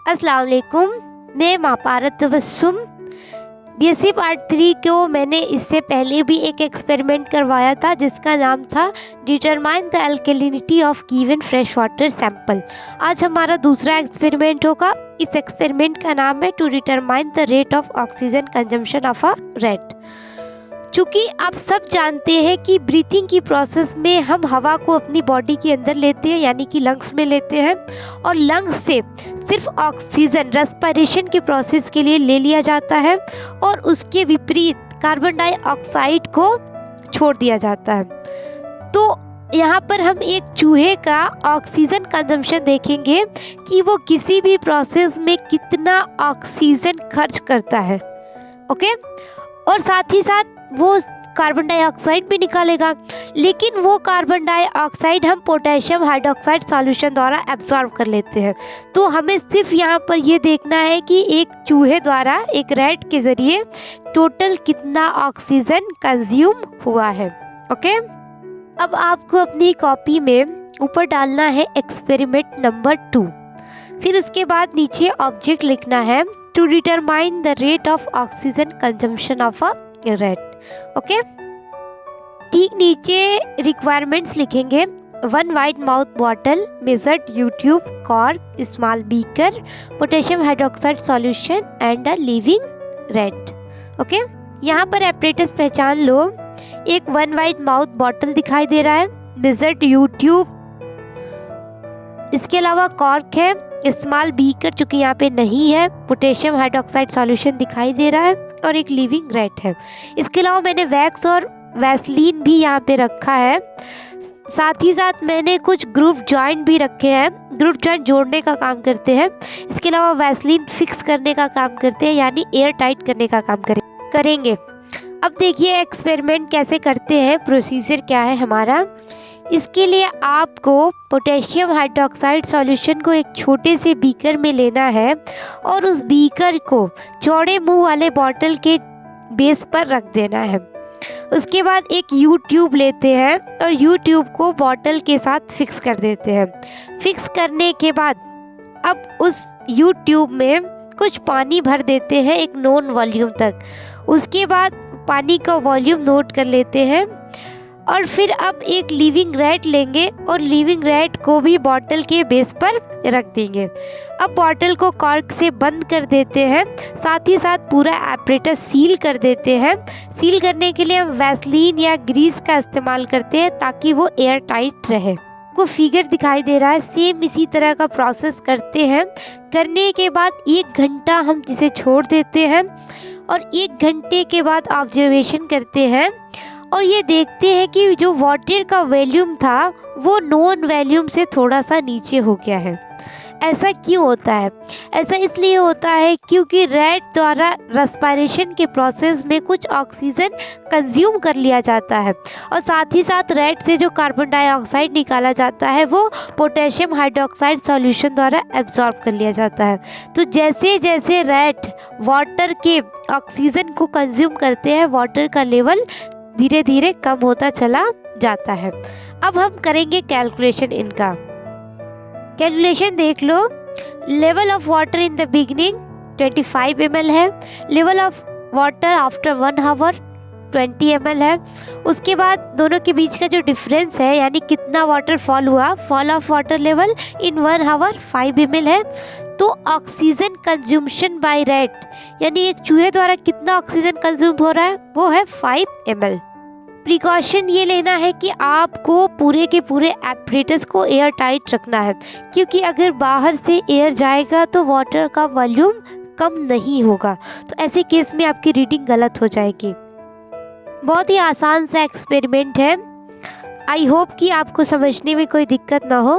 अस्सलाम वालेकुम। मैं मापारत तबस्सुम। बीएससी पार्ट 3 को मैंने इससे पहले भी एक एक्सपेरिमेंट करवाया था जिसका नाम था determine the alkalinity of given fresh water sample. आज हमारा दूसरा एक्सपेरिमेंट होगा। इस एक्सपेरिमेंट का नाम है to determine the rate of oxygen consumption of a rat. चूँकि आप सब जानते हैं कि ब्रीथिंग की प्रोसेस में हम हवा को अपनी बॉडी के अंदर लेते हैं, यानी कि लंग्स में लेते हैं, और लंग्स से सिर्फ ऑक्सीजन रेस्पिरेशन के प्रोसेस के लिए ले लिया जाता है और उसके विपरीत कार्बन डाइऑक्साइड को छोड़ दिया जाता है। तो यहाँ पर हम एक चूहे का ऑक्सीजन कंजम्पशन देखेंगे कि वो किसी भी प्रोसेस में कितना ऑक्सीजन खर्च करता है। ओके, और साथ ही साथ वो कार्बन डाइऑक्साइड भी निकालेगा, लेकिन वो कार्बन डाइऑक्साइड हम पोटेशियम हाइड्रोक्साइड सॉल्यूशन द्वारा एब्जॉर्ब कर लेते हैं। तो हमें सिर्फ यहाँ पर ये देखना है कि एक चूहे द्वारा, एक रैट के ज़रिए टोटल कितना ऑक्सीजन कंज्यूम हुआ है। ओके, अब आपको अपनी कॉपी में ऊपर डालना है एक्सपेरिमेंट नंबर 2। फिर उसके बाद नीचे ऑब्जेक्ट लिखना है to determine the rate of oxygen consumption of a rat. Okay, ठीक नीचे रिक्वायरमेंट्स लिखेंगे 1 wide mouth bottle, measured U tube, cork, small beaker, potassium hydroxide solution and a living rat. Okay, यहाँ पर एपरेटस पहचान लो। एक 1 वाइड माउथ बॉटल दिखाई दे रहा है, मेजर्ड यूट्यूब, इसके अलावा कॉर्क है, स्मॉल बीकर चूँकि यहाँ पे नहीं है, पोटेशियम हाइड्रोक्साइड सॉल्यूशन दिखाई दे रहा है और एक लिविंग रैट है। इसके अलावा मैंने वैक्स और वैसलीन भी यहाँ पे रखा है। साथ ही साथ मैंने कुछ ग्रुप जॉइंट भी रखे हैं। ग्रुप जॉइंट जोड़ने का काम करते हैं। इसके अलावा वैसलीन फिक्स करने का काम करते हैं, यानी एयर टाइट करने का काम करेंगे। अब देखिए एक्सपेरिमेंट कैसे करते हैं, प्रोसीजर क्या है हमारा। इसके लिए आपको पोटेशियम हाइड्रोक्साइड सॉल्यूशन को एक छोटे से बीकर में लेना है और उस बीकर को चौड़े मुंह वाले बॉटल के बेस पर रख देना है। उसके बाद एक यू ट्यूब लेते हैं और यू ट्यूब को बॉटल के साथ फिक्स कर देते हैं। फिक्स करने के बाद अब उस यू ट्यूब में कुछ पानी भर देते हैं एक नोन वॉल्यूम तक। उसके बाद पानी का वॉल्यूम नोट कर लेते हैं और फिर अब एक लिविंग रैट लेंगे और लिविंग रैट को भी बॉटल के बेस पर रख देंगे। अब बॉटल को कॉर्क से बंद कर देते हैं, साथ ही साथ पूरा एपरेटस सील कर देते हैं। सील करने के लिए हम वैसलीन या ग्रीस का इस्तेमाल करते हैं ताकि वो एयर टाइट रहे। को फिगर दिखाई दे रहा है, सेम इसी तरह का प्रोसेस करते हैं। करने के बाद 1 घंटा हम जिसे छोड़ देते हैं और 1 घंटे के बाद ऑब्जर्वेशन करते हैं और ये देखते हैं कि जो वाटर का वॉल्यूम था वो नॉन वॉल्यूम से थोड़ा सा नीचे हो गया है। ऐसा क्यों होता है? ऐसा इसलिए होता है क्योंकि रैट द्वारा रेस्पिरेशन के प्रोसेस में कुछ ऑक्सीजन कंज्यूम कर लिया जाता है और साथ ही साथ रैट से जो कार्बन डाइऑक्साइड निकाला जाता है वो पोटेशियम हाइड्रोक्साइड सॉल्यूशन द्वारा एब्जॉर्ब कर लिया जाता है। तो जैसे जैसे रैट वाटर के ऑक्सीजन को कंज्यूम करते हैं, वाटर का लेवल धीरे धीरे कम होता चला जाता है। अब हम करेंगे कैलकुलेशन इनका। कैलकुलेशन देख लो। Level of water in the beginning 25 ml है। Level of water after 1 hour 20 ml है। उसके बाद दोनों के बीच का जो डिफरेंस है, यानी कितना वाटर फॉल हुआ, fall of water level in 1 hour 5 ml है। तो ऑक्सीजन कंज्यूमशन बाय रैट, यानी एक चूहे द्वारा कितना ऑक्सीजन कंज्यूम हो रहा है, वो है 5 ml। प्रिकॉशन ये लेना है कि आपको पूरे के पूरे एपरेटस को एयर टाइट रखना है, क्योंकि अगर बाहर से एयर जाएगा तो वाटर का वॉल्यूम कम नहीं होगा, तो ऐसे केस में आपकी रीडिंग गलत हो जाएगी। बहुत ही आसान सा एक्सपेरिमेंट है। आई होप कि आपको समझने में कोई दिक्कत ना हो।